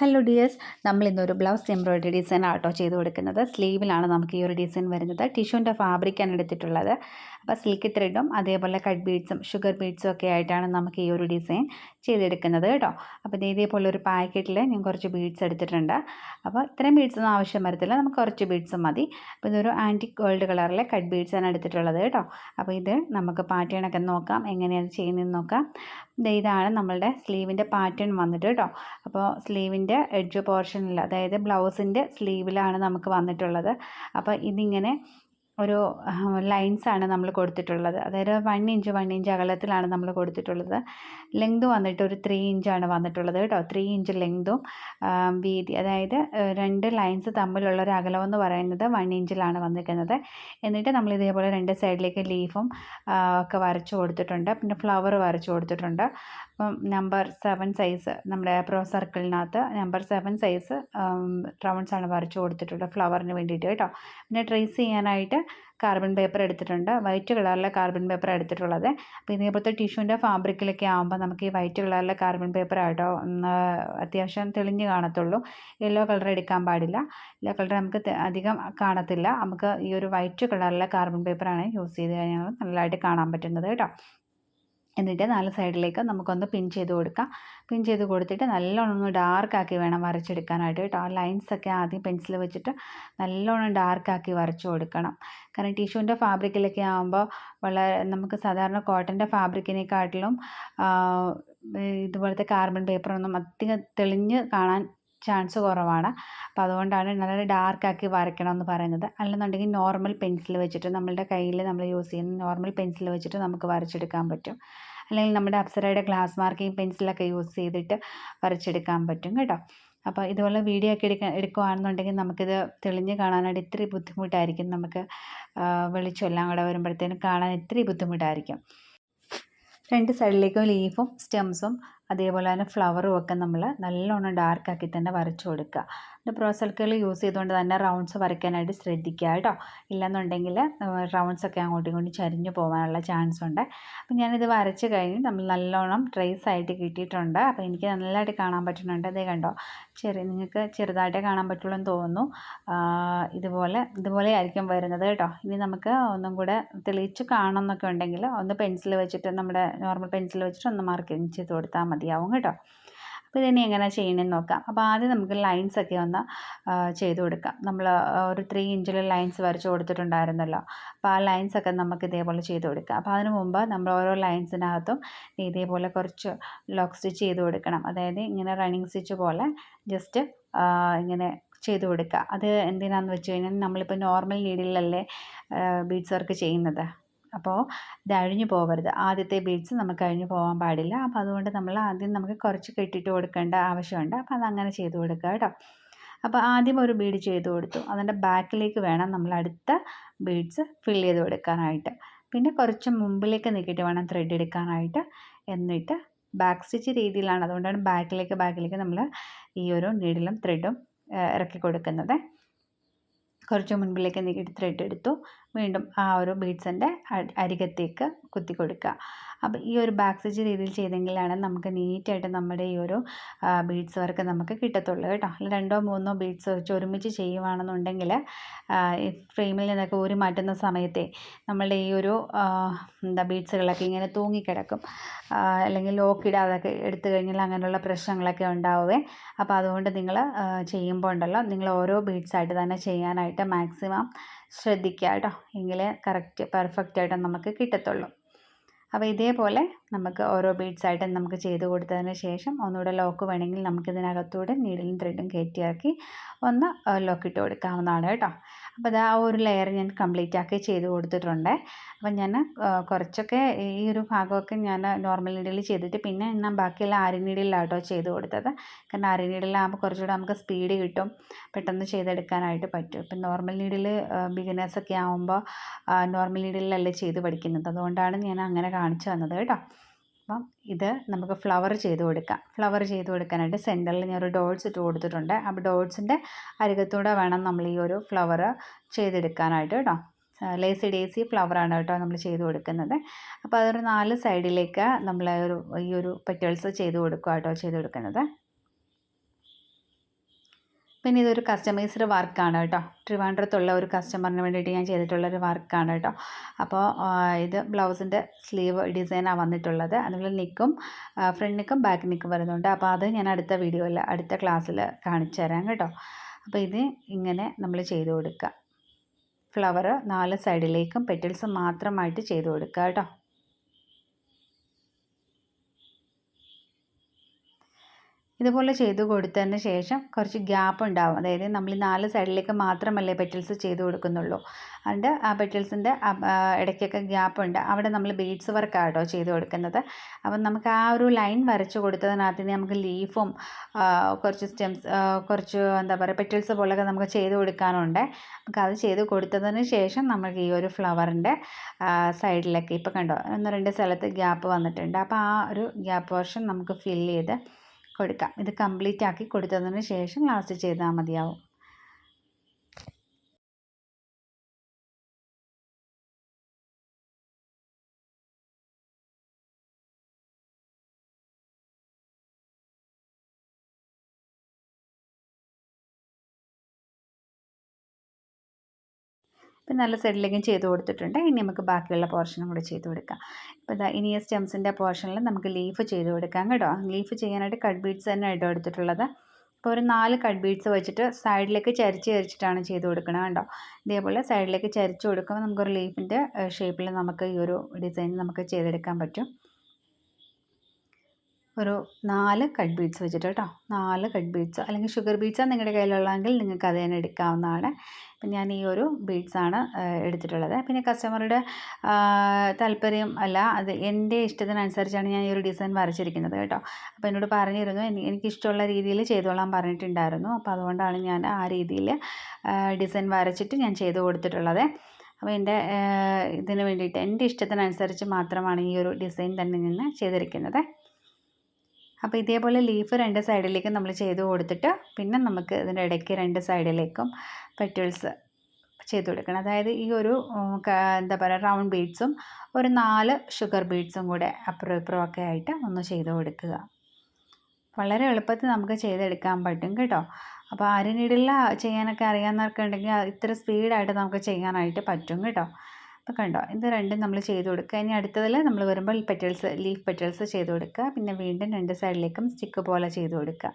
Hello dears, നമ്മൾ ഇന്നൊരു blouse embroidery design ആട്ടോ ചെയ്ത് കൊടുക്കുന്നത്. സ്ലീവിലാണ് നമുക്ക് ഈ ഒരു ഡിസൈൻ വരുന്നത്. ടിഷ്യൂൻ്റെ ഫാബ്രിക്കാണ് എടുത്തിട്ടുള്ളത്. അപ്പോൾ സിൽക്ക് ത്രെഡും അതേപോലെ കട്ട് ബീഡ്സും ഷുഗർ ബീഡ്സും ഒക്കെ ആയിട്ടാണ് നമുക്ക് ഈ ഒരു ഡിസൈൻ ചെയ്തെടുക്കുന്നത് കേട്ടോ. അപ്പോൾ ഇതേപോലെ ഒരു പാക്കറ്റിൽ ഞാൻ കുറച്ച് ബീഡ്സ് എടുത്തിട്ടുണ്ട്. അപ്പോൾ ഇത്രയും ബീഡ്സൊന്നും ആവശ്യം വരത്തില്ല, നമുക്ക് കുറച്ച് ബീഡ്സ് മതി. അപ്പോൾ ഇതൊരു ആൻറ്റിക് ഗോൾഡ് കളറിലെ കട്ട് ബീഡ്സാണ് എടുത്തിട്ടുള്ളത് കേട്ടോ. അപ്പോൾ ഇത് നമുക്ക് പാറ്റേണൊക്കെ നോക്കാം, എങ്ങനെയാണ് ചെയ്യുന്നതെന്ന് നോക്കാം. ഇതാണ് നമ്മളുടെ സ്ലീവിൻ്റെ പാറ്റേൺ വന്നിട്ട് കേട്ടോ. അപ്പോൾ സ്ലീവിൻ്റെ എഡ്ജ് പോർഷനിൽ, അതായത് ബ്ലൗസിൻ്റെ സ്ലീവിലാണ് നമുക്ക് വന്നിട്ടുള്ളത്. അപ്പോൾ ഇതിങ്ങനെ ഒരു ലൈൻസാണ് നമ്മൾ കൊടുത്തിട്ടുള്ളത്. അതായത് 1 ഇഞ്ച് അകലത്തിലാണ് നമ്മൾ കൊടുത്തിട്ടുള്ളത്. ലെങ്ത് വന്നിട്ട് ഒരു 3 ഇഞ്ചാണ് വന്നിട്ടുള്ളത് കേട്ടോ. 3 ഇഞ്ച് ലെങ്തും വീതി, അതായത് 2 ലൈൻസ് തമ്മിലുള്ള ഒരു അകലമെന്ന് പറയുന്നത് 1 ഇഞ്ചിലാണ് വന്നിരിക്കുന്നത്. എന്നിട്ട് നമ്മൾ ഇതേപോലെ 2 സൈഡിലേക്ക് ലീഫും ഒക്കെ വരച്ചു കൊടുത്തിട്ടുണ്ട്. പിന്നെ ഫ്ലവർ വരച്ചു കൊടുത്തിട്ടുണ്ട്. അപ്പം നമ്പർ 7 സൈസ് നമ്മുടെ പ്രോ സർക്കിളിനകത്ത് നമ്പർ 7 സൈസ് റൗണ്ട്സാണ് വരച്ചു കൊടുത്തിട്ടുള്ളത് ഫ്ലവറിന് വേണ്ടിയിട്ട് കേട്ടോ. പിന്നെ ട്രേസ് ചെയ്യാനായിട്ട് കാർബൺ പേപ്പർ എടുത്തിട്ടുണ്ട്. വൈറ്റ് കളറിലെ കാർബൺ പേപ്പർ എടുത്തിട്ടുള്ളത്. അപ്പോൾ ഇതേപോലത്തെ ടിഷ്യൂൻ്റെ ഫാബ്രിക്കിലൊക്കെ ആകുമ്പോൾ നമുക്ക് ഈ വൈറ്റ് കളറിലെ കാർബൺ പേപ്പർ ആട്ടോ അത്യാവശ്യം തെളിഞ്ഞ് കാണത്തുള്ളൂ. യെല്ലോ കളർ എടുക്കാൻ പാടില്ല. യെല്ലോ കളർ നമുക്ക് അധികം കാണത്തില്ല. നമുക്ക് ഈ ഒരു വൈറ്റ് കളറിലെ കാർബൺ പേപ്പറാണ് യൂസ് ചെയ്ത് കഴിഞ്ഞാൽ നല്ലതായിട്ട് കാണാൻ പറ്റുന്നത് കേട്ടോ. എന്നിട്ട് 4 സൈഡിലേക്ക് നമുക്കൊന്ന് പിൻ ചെയ്ത് കൊടുക്കാം. പിൻ ചെയ്ത് കൊടുത്തിട്ട് നല്ലോണം ഒന്ന് ഡാർക്കാക്കി വേണം വരച്ചെടുക്കാനായിട്ട് കേട്ടോ. ആ ലൈൻസൊക്കെ ആദ്യം പെൻസിൽ വെച്ചിട്ട് നല്ലോണം ഡാർക്കാക്കി വരച്ചു കൊടുക്കണം. കാരണം ടിഷ്യൂൻ്റെ ഫാബ്രിക്കിലൊക്കെ ആകുമ്പോൾ വളരെ നമുക്ക് സാധാരണ കോട്ടൻ്റെ ഫാബ്രിക്കിനെക്കാട്ടിലും ഇതുപോലത്തെ കാർബൺ പേപ്പറൊന്നും അധികം തെളിഞ്ഞ് കാണാൻ ചാൻസ് കുറവാണ്. അപ്പോൾ അതുകൊണ്ടാണ് നല്ല ഡാർക്കാക്കി വരയ്ക്കണമെന്ന് പറയുന്നത്. അല്ലെന്നുണ്ടെങ്കിൽ നോർമൽ പെൻസിൽ വെച്ചിട്ട് നമ്മളുടെ കയ്യിൽ നമ്മൾ യൂസ് ചെയ്യുന്ന നോർമൽ പെൻസിൽ വെച്ചിട്ട് നമുക്ക് വരച്ചെടുക്കാൻ പറ്റും. അല്ലെങ്കിൽ നമ്മുടെ അപ്സരയുടെ ഗ്ലാസ് മാർക്കിംഗ് പെൻസിലൊക്കെ യൂസ് ചെയ്തിട്ട് വരച്ചെടുക്കാൻ പറ്റും കേട്ടോ. അപ്പോൾ ഇതുപോലെ വീഡിയോ ഒക്കെ എടുക്കുകയാണെന്നുണ്ടെങ്കിൽ നമുക്കിത് തെളിഞ്ഞ് കാണാനായിട്ട് ഇത്തിരി ബുദ്ധിമുട്ടായിരിക്കും. നമുക്ക് വെളിച്ചമെല്ലാം കൂടെ വരുമ്പോഴത്തേനും കാണാൻ ഇത്തിരി ബുദ്ധിമുട്ടായിരിക്കും. 2 സൈഡിലേക്കും ലീഫും സ്റ്റെംസും അതേപോലെ തന്നെ ഫ്ലവറും ഒക്കെ നമ്മൾ നല്ലോണം ഡാർക്കാക്കി തന്നെ വരച്ചു കൊടുക്കുക. പ്രോ സർക്കിൾ യൂസ് ചെയ്തുകൊണ്ട് തന്നെ റൗണ്ട്സ് വരയ്ക്കാനായിട്ട് ശ്രദ്ധിക്കുക കേട്ടോ. ഇല്ലെന്നുണ്ടെങ്കിൽ റൗണ്ട്സൊക്കെ അങ്ങോട്ടും ഇങ്ങോട്ടും ചരിഞ്ഞു പോകാനുള്ള ചാൻസ് ഉണ്ട്. അപ്പം ഞാനിത് വരച്ച് കഴിഞ്ഞ് നമ്മൾ നല്ലോണം ട്രേസ് ആയിട്ട് കിട്ടിയിട്ടുണ്ട്. അപ്പോൾ എനിക്ക് നല്ലതായിട്ട് കാണാൻ പറ്റുന്നുണ്ട്. അതേ കണ്ടോ, നിങ്ങൾക്ക് ചെറുതായിട്ടേ കാണാൻ പറ്റുള്ളൂ എന്ന് തോന്നുന്നു. ഇതുപോലെ ആയിരിക്കും വരുന്നത് കേട്ടോ. ഇനി നമുക്ക് ഒന്നും കൂടെ തെളിയിച്ച് കാണണമെന്നൊക്കെ ഉണ്ടെങ്കിൽ ഒന്ന് പെൻസിൽ വെച്ചിട്ട് നമ്മുടെ നോർമൽ പെൻസിൽ വെച്ചിട്ട് ഒന്ന് മാർക്കിങ് ചെയ്ത് കൊടുത്താൽ മതിയാവും കേട്ടോ. അപ്പോൾ ഇതിനെ എങ്ങനെയാണ് ചെയ്യണമെന്ന് നോക്കാം. അപ്പോൾ ആദ്യം നമുക്ക് ലൈൻസൊക്കെ ഒന്ന് ചെയ്ത് കൊടുക്കാം. നമ്മൾ ഒരു 3 ഇഞ്ചിൽ ലൈൻസ് വരച്ച് കൊടുത്തിട്ടുണ്ടായിരുന്നല്ലോ. അപ്പോൾ ആ ലൈൻസൊക്കെ നമുക്ക് ഇതേപോലെ ചെയ്ത് കൊടുക്കാം. അപ്പോൾ അതിന് മുമ്പ് നമ്മൾ ഓരോ ലൈൻസിനകത്തും ഇതേപോലെ കുറച്ച് ലോക്ക് സ്റ്റിച്ച് ചെയ്ത് കൊടുക്കണം. അതായത് ഇങ്ങനെ റണ്ണിങ് സ്റ്റിച്ച് പോലെ ജസ്റ്റ് ഇങ്ങനെ ചെയ്ത് കൊടുക്കുക. അത് എന്തിനാണെന്ന് വെച്ച് കഴിഞ്ഞാൽ നമ്മളിപ്പോൾ നോർമൽ നീഡിലല്ലേ ബീഡ്സ് വർക്ക് ചെയ്യുന്നത്. അപ്പോൾ ഇത് അഴിഞ്ഞു പോകരുത്. ആദ്യത്തെ ബീഡ്സ് നമുക്ക് അഴിഞ്ഞു പോകാൻ പാടില്ല. അപ്പോൾ അതുകൊണ്ട് നമ്മൾ ആദ്യം നമുക്ക് കുറച്ച് കെട്ടിയിട്ട് കൊടുക്കേണ്ട ആവശ്യമുണ്ട്. അപ്പോൾ അതങ്ങനെ ചെയ്ത് കൊടുക്കുക കേട്ടോ. അപ്പോൾ ആദ്യം ഒരു ബീഡ് ചെയ്ത് കൊടുത്തു. അതിൻ്റെ ബാക്കിലേക്ക് വേണം നമ്മൾ അടുത്ത ബീഡ്സ് ഫില്ല് ചെയ്ത് കൊടുക്കാനായിട്ട്. പിന്നെ കുറച്ച് മുമ്പിലേക്ക് നീക്കിയിട്ട് വേണം ത്രെഡ് എടുക്കാനായിട്ട്. എന്നിട്ട് ബാക്ക് സ്റ്റിച്ച് രീതിയിലാണ്, അതുകൊണ്ടാണ് ബാക്കിലേക്ക് നമ്മൾ ഈ ഒരു നീഡിലും ത്രെഡും ഇറക്കി കൊടുക്കുന്നത്. കുറച്ച് മുൻപിലേക്ക് നീക്കിയിട്ട് ത്രെഡ് എടുത്തു. വീണ്ടും ആ ഒരു ബീഡ്സിൻ്റെ അരികത്തേക്ക് കുത്തി കൊടുക്കുക. അപ്പോൾ ഈ ഒരു ബാക്ക് സ്റ്റിച്ച് രീതിയിൽ ചെയ്തെങ്കിലാണ് നമുക്ക് നീറ്റായിട്ട് നമ്മുടെ ഈ ഒരു ബീഡ്സ് വർക്ക് നമുക്ക് കിട്ടത്തുള്ളൂ കേട്ടോ. 2 or 3 ബീഡ്സ് വെച്ച് ഒരുമിച്ച് ചെയ്യുവാണെന്നുണ്ടെങ്കിൽ ഈ ഫ്രെയിമിൽ നിന്നൊക്കെ ഊരി മാറ്റുന്ന സമയത്തെ നമ്മളുടെ ഈ ഒരു ബീഡ്സുകളൊക്കെ ഇങ്ങനെ തൂങ്ങിക്കിടക്കും. അല്ലെങ്കിൽ ലോക്കിടാതൊക്കെ എടുത്തു കഴിഞ്ഞാൽ അങ്ങനെയുള്ള പ്രശ്നങ്ങളൊക്കെ ഉണ്ടാവുമേ. അപ്പോൾ അതുകൊണ്ട് നിങ്ങൾ ചെയ്യുമ്പോൾ ഉണ്ടല്ലോ, നിങ്ങൾ ഓരോ ബീഡ്സായിട്ട് തന്നെ ചെയ്യാനായിട്ട് മാക്സിമം ശ്രദ്ധിക്കുക കേട്ടോ. എങ്കിലേ പെർഫെക്റ്റായിട്ട് നമുക്ക് കിട്ടത്തുള്ളൂ. അപ്പോൾ ഇതേപോലെ നമുക്ക് ഓരോ ബീഡ്സായിട്ട് നമുക്ക് ചെയ്ത് കൊടുത്തതിന് ശേഷം ഒന്നുകൂടെ ലോക്ക് വേണമെങ്കിൽ നമുക്കിതിനകത്തൂടെ നീഡിലും ത്രെഡും കയറ്റിയാക്കി ഒന്ന് ലോക്കിട്ട് കൊടുക്കാവുന്നതാണ് കേട്ടോ. അപ്പോൾ അത് ആ ഒരു ലെയർ ഞാൻ കംപ്ലീറ്റ് ആക്കി ചെയ്ത് കൊടുത്തിട്ടുണ്ട്. അപ്പം ഞാൻ കുറച്ചൊക്കെ ഈ ഒരു ഭാഗമൊക്കെ ഞാൻ നോർമൽ നീഡിൽ ചെയ്തിട്ട് പിന്നെ ഞാൻ ബാക്കിയെല്ലാം ആരി നീഡിലാട്ടോ ചെയ്ത് കൊടുത്തത്. കാരണം ആരി നീഡിലാകുമ്പോൾ കുറച്ചുകൂടെ നമുക്ക് സ്പീഡ് കിട്ടും, പെട്ടെന്ന് ചെയ്തെടുക്കാനായിട്ട് പറ്റും. ഇപ്പം നോർമൽ നീഡിൽ ബിഗിനേഴ്സൊക്കെ ആകുമ്പോൾ നോർമൽ നീഡിലല്ലേ ചെയ്ത് പഠിക്കുന്നത്. അതുകൊണ്ടാണ് ഞാൻ അങ്ങനെ കാണിച്ചു തന്നത് കേട്ടോ. അപ്പം ഇത് നമുക്ക് ഫ്ലവർ ചെയ്ത് കൊടുക്കാം. ഫ്ലവർ ചെയ്ത് കൊടുക്കാനായിട്ട് സെൻറ്ററിൽ ഞാനൊരു ഡോട്ട്സ് ഇട്ട് കൊടുത്തിട്ടുണ്ട്. അപ്പോൾ ഡോട്ട്സിൻ്റെ അരികത്തൂടെ വേണം നമ്മൾ ഈ ഒരു ഫ്ലവർ ചെയ്തെടുക്കാനായിട്ട് കേട്ടോ. ലേസി ഡേസി ഫ്ലവറാണ് കേട്ടോ നമ്മൾ ചെയ്ത് കൊടുക്കുന്നത്. അപ്പോൾ അതൊരു 4 സൈഡിലേക്ക് നമ്മൾ ഈ ഒരു പെറ്റൽസ് ചെയ്ത് കൊടുക്കുക കേട്ടോ ചെയ്ത് കൊടുക്കുന്നത്. പിന്നെ ഇതൊരു കസ്റ്റമൈസ്ഡ് വർക്കാണ് കേട്ടോ. ട്രിവാൻഡ്രത്തുള്ള ഒരു കസ്റ്റമറിന് വേണ്ടിയിട്ട് ഞാൻ ചെയ്തിട്ടുള്ളൊരു വർക്കാണ് കേട്ടോ. അപ്പോൾ ഇത് ബ്ലൗസിൻ്റെ സ്ലീവ് ഡിസൈനാണ് വന്നിട്ടുള്ളത്. അതുപോലെ നെക്കും ഫ്രണ്ട് നെക്കും ബാക്ക് നെക്കും വരുന്നുണ്ട്. അപ്പോൾ അത് ഞാൻ അടുത്ത വീഡിയോയിൽ അടുത്ത ക്ലാസ്സിൽ കാണിച്ചു തരാം കേട്ടോ. അപ്പോൾ ഇത് ഇങ്ങനെ നമ്മൾ ചെയ്ത് കൊടുക്കുക. ഫ്ലവർ 4 സൈഡിലേക്കും പെറ്റൽസ് മാത്രമായിട്ട് ചെയ്ത് കൊടുക്കുക കേട്ടോ. ഇതുപോലെ ചെയ്ത് കൊടുത്തതിന് ശേഷം കുറച്ച് ഗ്യാപ്പ് ഉണ്ടാവും. അതായത് നമ്മൾ 4 സൈഡിലേക്ക് മാത്രമല്ലേ പെറ്റൽസ് ചെയ്ത് കൊടുക്കുന്നുള്ളൂ. അതുകൊണ്ട് ആ പെറ്റൽസിൻ്റെ ഇടയ്ക്കൊക്കെ ഗ്യാപ്പ് ഉണ്ട്. അവിടെ നമ്മൾ ബീഡ്സ് വർക്കാണ് കേട്ടോ ചെയ്ത് കൊടുക്കുന്നത്. അപ്പം നമുക്ക് ആ ഒരു ലൈൻ വരച്ച് കൊടുത്തതിനകത്ത് നമുക്ക് ലീഫും കുറച്ച് സ്റ്റെംസ് കുറച്ച് എന്താ പറയുക പെറ്റൽസ് പോലൊക്കെ നമുക്ക് ചെയ്ത് കൊടുക്കാനുണ്ട്. നമുക്ക് അത് ചെയ്ത് കൊടുത്തതിന് ശേഷം നമുക്ക് ഈ ഒരു ഫ്ലവറിൻ്റെ സൈഡിലൊക്കെ ഇപ്പോൾ കണ്ടോ 1-2 സ്ഥലത്ത് ഗ്യാപ്പ് വന്നിട്ടുണ്ട്. അപ്പോൾ ആ ഒരു ഗ്യാപ്പ് പോർഷൻ നമുക്ക് ഫില്ല് ചെയ്ത് കൊടുക്കാം. ഇത് കംപ്ലീറ്റ് ആക്കി കൊടുത്തതിന് ശേഷം ലാസ്റ്റ് ചെയ്താൽ മതിയാവും. ഇപ്പം നല്ല സൈഡിലേക്കും ചെയ്ത് കൊടുത്തിട്ടുണ്ട്. ഇനി നമുക്ക് ബാക്കിയുള്ള പോർഷനും കൂടെ ചെയ്ത് കൊടുക്കാം. ഇപ്പോൾ ഇതാ ഇനി സ്റ്റെംസിൻ്റെ പോർഷനിൽ നമുക്ക് ലീഫ് ചെയ്ത് കൊടുക്കാം കേട്ടോ. ലീഫ് ചെയ്യാനായിട്ട് കട്ട് ബീഡ്സ് തന്നെ ആയിട്ടോ എടുത്തിട്ടുള്ളത്. അപ്പോൾ ഒരു 4 കട്ട് ബീഡ്സ് വെച്ചിട്ട് സൈഡിലേക്ക് ചരിച്ചിട്ടാണ് ചെയ്ത് കൊടുക്കണം കേട്ടോ. ഇതേപോലെ സൈഡിലേക്ക് ചരിച്ച് കൊടുക്കുമ്പോൾ നമുക്കൊരു ലീഫിൻ്റെ ഷേപ്പിൽ നമുക്ക് ഈ ഒരു ഡിസൈൻ നമുക്ക് ചെയ്തെടുക്കാൻ പറ്റും. ഒരു 4 കട്ട് ബീഡ്സ് വെച്ചിട്ട് കേട്ടോ. 4 കട്ട് ബീഡ്സ് അല്ലെങ്കിൽ ഷുഗർ ബീഡ്സാണ് നിങ്ങളുടെ കയ്യിലുള്ളതെങ്കിൽ നിങ്ങൾക്ക് അത് തന്നെ എടുക്കാവുന്നതാണ്. അപ്പം ഞാൻ ഈ ഒരു ബീഡ്സാണ് എടുത്തിട്ടുള്ളത്. പിന്നെ കസ്റ്റമറുടെ താല്പര്യം അല്ല, അത് എൻ്റെ ഇഷ്ടത്തിനനുസരിച്ചാണ് ഞാൻ ഈ ഒരു ഡിസൈൻ വരച്ചിരിക്കുന്നത് കേട്ടോ. അപ്പോൾ എന്നോട് പറഞ്ഞിരുന്നു എനിക്കിഷ്ടമുള്ള രീതിയിൽ ചെയ്തോളാൻ പറഞ്ഞിട്ടുണ്ടായിരുന്നു. അപ്പോൾ അതുകൊണ്ടാണ് ഞാൻ ആ രീതിയിൽ ഡിസൈൻ വരച്ചിട്ട് ഞാൻ ചെയ്ത് കൊടുത്തിട്ടുള്ളത്. അപ്പോൾ എൻ്റെ ഇതിന് വേണ്ടിയിട്ട് എൻ്റെ ഇഷ്ടത്തിനനുസരിച്ച് മാത്രമാണ് ഈ ഒരു ഡിസൈൻ തന്നെ ഞാൻ ചെയ്തിരിക്കുന്നത്. അപ്പോൾ ഇതേപോലെ ലീഫ് 2 സൈഡിലേക്കും നമ്മൾ ചെയ്ത് കൊടുത്തിട്ട് പിന്നെ നമുക്ക് ഇതിൻ്റെ ഇടയ്ക്ക് 2 സൈഡിലേക്കും പെറ്റൽസ് ചെയ്ത് കൊടുക്കണം. അതായത് ഈ ഒരു എന്താ പറയുക റൗണ്ട് ബീഡ്സും ഒരു 4 ഷുഗർ ബീഡ്സും കൂടെ അപ്പുറം ഇപ്പുറം ഒക്കെ ആയിട്ട് ഒന്ന് ചെയ്ത് കൊടുക്കുക. വളരെ എളുപ്പത്തിൽ നമുക്ക് ചെയ്തെടുക്കാൻ പറ്റും കേട്ടോ. അപ്പോൾ അര നീഡിൽ ചെയ്യാനൊക്കെ അറിയാവുന്നവർക്ക് ഉണ്ടെങ്കിൽ ഇത്ര സ്പീഡായിട്ട് നമുക്ക് ചെയ്യാനായിട്ട് പറ്റും കേട്ടോ. അപ്പോൾ കണ്ടോ ഇത് രണ്ടും നമ്മൾ ചെയ്ത് കൊടുക്കുക. ഇനി അടുത്തതിൽ നമ്മൾ വരുമ്പോൾ ലീഫ് പെറ്റൽസ് ചെയ്ത് കൊടുക്കുക. പിന്നെ വീണ്ടും 2 സൈഡിലേക്കും സ്റ്റിക്ക് പോലെ ചെയ്ത് കൊടുക്കുക.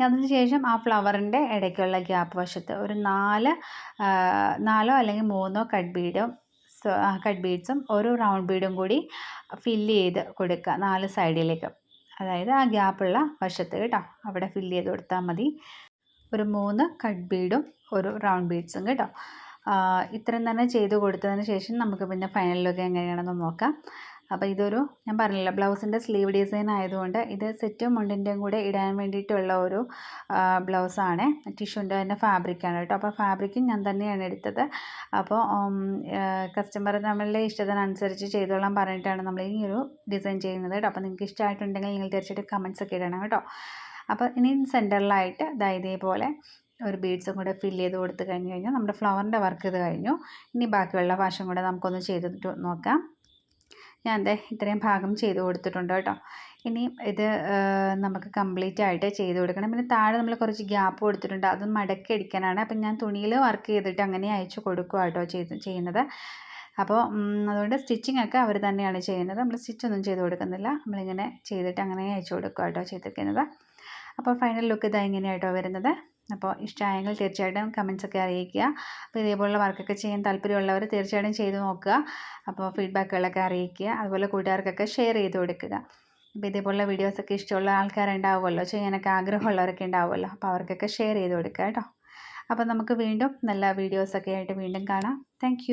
അതിന് ശേഷം ആ ഫ്ലവറിൻ്റെ ഇടയ്ക്കുള്ള ഗ്യാപ്പ് വശത്ത് ഒരു 4 അല്ലെങ്കിൽ 3 കട്ട് ബീഡ്സും ഒരു റൗണ്ട് ബീഡും കൂടി ഫില്ല് ചെയ്ത് കൊടുക്കുക 4 സൈഡിലേക്ക്. അതായത് ആ ഗ്യാപ്പുള്ള വശത്ത് കേട്ടോ, അവിടെ ഫില്ല് ചെയ്ത് കൊടുത്താൽ മതി. ഒരു 3 കട്ട് ബീഡും ഒരു റൗണ്ട് ബീഡ്സും കേട്ടോ. ഇത്രയും തന്നെ ചെയ്ത് കൊടുത്തതിന് ശേഷം നമുക്ക് പിന്നെ ഫൈനൽ ലുക്ക് എങ്ങനെയാണെന്ന് നോക്കാം. അപ്പോൾ ഇതൊരു ഞാൻ പറഞ്ഞില്ല ബ്ലൗസിൻ്റെ സ്ലീവ് ഡിസൈൻ ആയതുകൊണ്ട് ഇത് സെറ്റും മുണ്ടിൻ്റെയും കൂടെ ഇടാൻ വേണ്ടിയിട്ടുള്ള ഒരു ബ്ലൗസാണ്. ടിഷ്യൂൻ്റെ തന്നെ ഫാബ്രിക്കാണ് കേട്ടോ. അപ്പോൾ ഫാബ്രിക്കും ഞാൻ തന്നെയാണ് എടുത്തത്. അപ്പോൾ കസ്റ്റമർ നമ്മളുടെ ഇഷ്ടത്തിനനുസരിച്ച് ചെയ്തോളാൻ പറഞ്ഞിട്ടാണ് നമ്മൾ ഈ ഒരു ഡിസൈൻ ചെയ്യുന്നത് കേട്ടോ. അപ്പോൾ നിങ്ങൾക്ക് ഇഷ്ടമായിട്ടുണ്ടെങ്കിൽ നിങ്ങൾ തീർച്ചയായിട്ടും കമൻസ് ഒക്കെ ഇടണം കേട്ടോ. അപ്പോൾ ഇനി സെൻറ്ററിലായിട്ട് ഇതേപോലെ ഒരു ബീഡ്സും കൂടെ ഫില്ല് ചെയ്ത് കൊടുത്ത് കഴിഞ്ഞാൽ നമ്മുടെ ഫ്ലവറിൻ്റെ വർക്ക് ഇത് കഴിഞ്ഞു. ഇനി ബാക്കിയുള്ള വശം കൂടെ നമുക്കൊന്ന് ചെയ്തിട്ട് നോക്കാം. ഞാൻ ഇത്രയും ഭാഗം ചെയ്ത് കൊടുത്തിട്ടുണ്ട് കേട്ടോ. ഇനി ഇത് നമുക്ക് കംപ്ലീറ്റ് ആയിട്ട് ചെയ്ത് കൊടുക്കണം. പിന്നെ താഴെ നമ്മൾ കുറച്ച് ഗ്യാപ്പ് കൊടുത്തിട്ടുണ്ട്, അത് മടക്കി അടിക്കാനാണ്. അപ്പം ഞാൻ തുണിയിൽ വർക്ക് ചെയ്തിട്ട് അങ്ങനെ അയച്ചു കൊടുക്കുക കേട്ടോ ചെയ്യുന്നത്. അപ്പോൾ അതുകൊണ്ട് സ്റ്റിച്ചിങ് ഒക്കെ അവർ തന്നെയാണ് ചെയ്യുന്നത്. നമ്മൾ സ്റ്റിച്ചൊന്നും ചെയ്ത് കൊടുക്കുന്നില്ല, നമ്മളിങ്ങനെ ചെയ്തിട്ട് അങ്ങനെ അയച്ചു കൊടുക്കുക കേട്ടോ ചെയ്തിരിക്കുന്നത്. അപ്പോൾ ഫൈനൽ ലുക്ക് ഇതാ ഇങ്ങനെയായിട്ടോ വരുന്നത്. അപ്പോൾ ഇഷ്ടമായെങ്കിൽ തീർച്ചയായിട്ടും കമൻസ് ഒക്കെ അറിയിക്കുക. അപ്പോൾ ഇതേപോലുള്ള വർക്കൊക്കെ ചെയ്യാൻ താല്പര്യമുള്ളവർ തീർച്ചയായിട്ടും ചെയ്ത് നോക്കുക. അപ്പോൾ ഫീഡ്ബാക്കുകളൊക്കെ അറിയിക്കുക. അതുപോലെ കൂട്ടുകാർക്കൊക്കെ ഷെയർ ചെയ്ത് കൊടുക്കുക. അപ്പോൾ ഇതേപോലുള്ള വീഡിയോസൊക്കെ ഇഷ്ടമുള്ള ആൾക്കാരുണ്ടാവുമല്ലോ, ചെയ്യാനൊക്കെ ആഗ്രഹമുള്ളവരൊക്കെ ഉണ്ടാവുമല്ലോ, അപ്പോൾ അവർക്കൊക്കെ ഷെയർ ചെയ്ത് കൊടുക്കുക കേട്ടോ. അപ്പോൾ നമുക്ക് വീണ്ടും നല്ല വീഡിയോസൊക്കെ ആയിട്ട് വീണ്ടും കാണാം. താങ്ക്